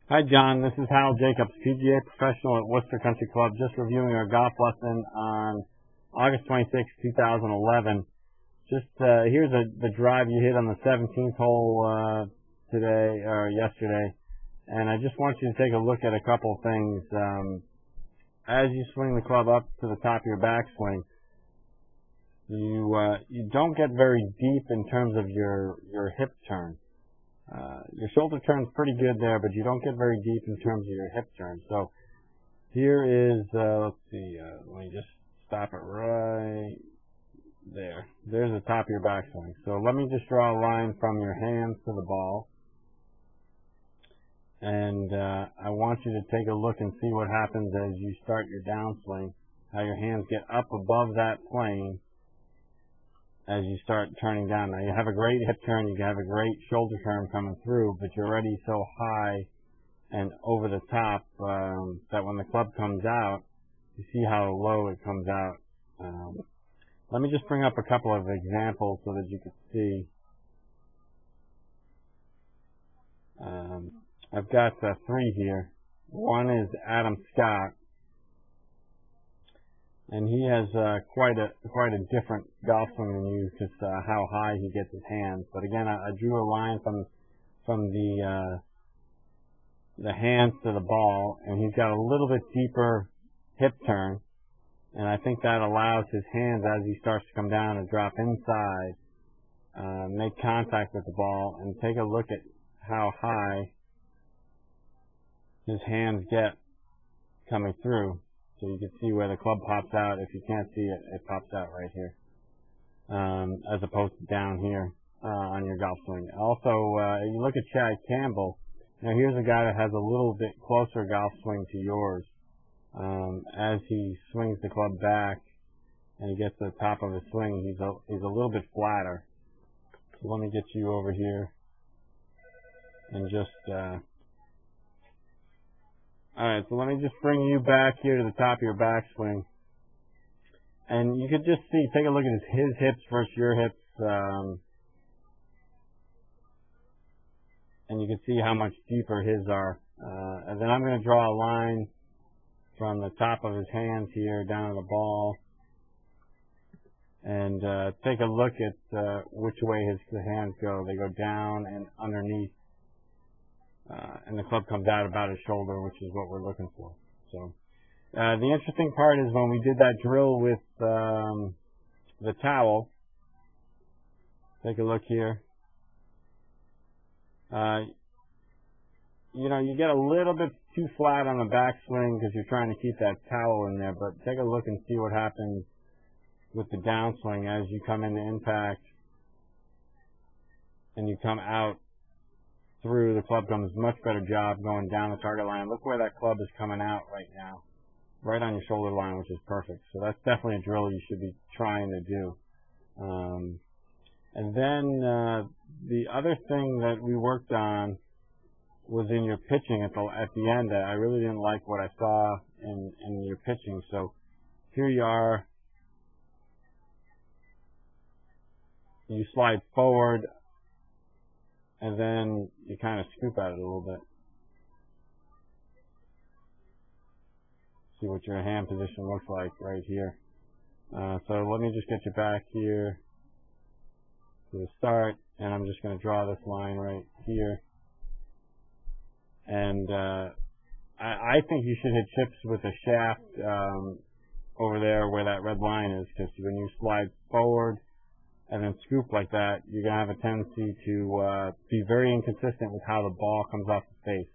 Hi John, this is Hal Jacobs, PGA professional at Worcester Country Club, just reviewing our golf lesson on August 26, 2011. Here's the drive you hit on the 17th hole today, or yesterday, and I just want you to take a look at a couple of things. As you swing the club up to the top of your backswing, you don't get very deep in terms of your hip turn. Your shoulder turn's pretty good there, but you don't get very deep in terms of your hip turn. So here is, let's see, let me just stop it right there. There's the top of your backswing. So let me just draw a line from your hands to the ball. And I want you to take a look and see what happens as you start your downswing, how your hands get up above that plane as you start turning down. Now, you have a great hip turn, you have a great shoulder turn coming through, but you're already so high and over the top that when the club comes out, you see how low it comes out. Let me just bring up a couple of examples so that you can see. I've got three here. One is Adam Scott, and he has quite a different golf swing than you, because how high he gets his hands. But again, I drew a line from the hands to the ball, and he's got a little bit deeper hip turn, and I think that allows his hands, as he starts to come down, to drop inside, make contact with the ball, and take a look at how high his hands get coming through. So you can see where the club pops out. If you can't see it, it pops out right here, as opposed to down here on your golf swing. Also, you look at Chad Campbell. Now here's a guy that has a little bit closer golf swing to yours. As he swings the club back and he gets to the top of his swing, he's a little bit flatter. So let me get you over here and just alright, so let me just bring you back here to the top of your backswing. And you could just see, take a look at his hips versus your hips. And you can see how much deeper his are. And then I'm going to draw a line from the top of his hands here down to the ball. And take a look at which way his hands go. They go down and underneath. And the club comes out about his shoulder, which is what we're looking for. So the interesting part is when we did that drill with the towel. Take a look here. You get a little bit too flat on the backswing because you're trying to keep that towel in there. But take a look and see what happens with the downswing as you come into impact and you come out through. The club does a much better job going down the target line. Look where that club is coming out right now, right on your shoulder line, which is perfect. So that's definitely a drill you should be trying to do. And then the other thing that we worked on was in your pitching at the end. I really didn't like what I saw in your pitching. So here you are. You slide forward, and then you kind of scoop at it a little bit. See what your hand position looks like right here. So let me just get you back here to the start, and I'm just going to draw this line right here. And I think you should hit chips with a shaft over there where that red line is, because when you slide forward and then scoop like that, you're going to have a tendency to be very inconsistent with how the ball comes off the face.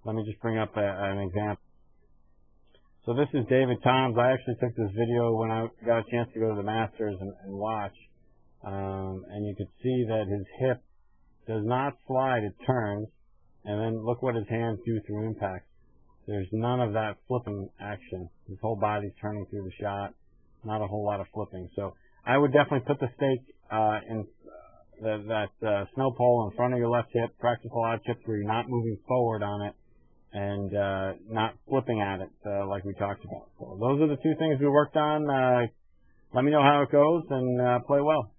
Let me just bring up an example. So this is David Toms. I actually took this video when I got a chance to go to the Masters and watch. And you could see that his hip does not slide, it turns. And then look what his hands do through impact. There's none of that flipping action. His whole body's turning through the shot. Not a whole lot of flipping. So I would definitely put the stake in that snow pole in front of your left hip, practice a lot of chips where you're not moving forward on it and not flipping at it like we talked about. So those are the two things we worked on. Let me know how it goes and play well.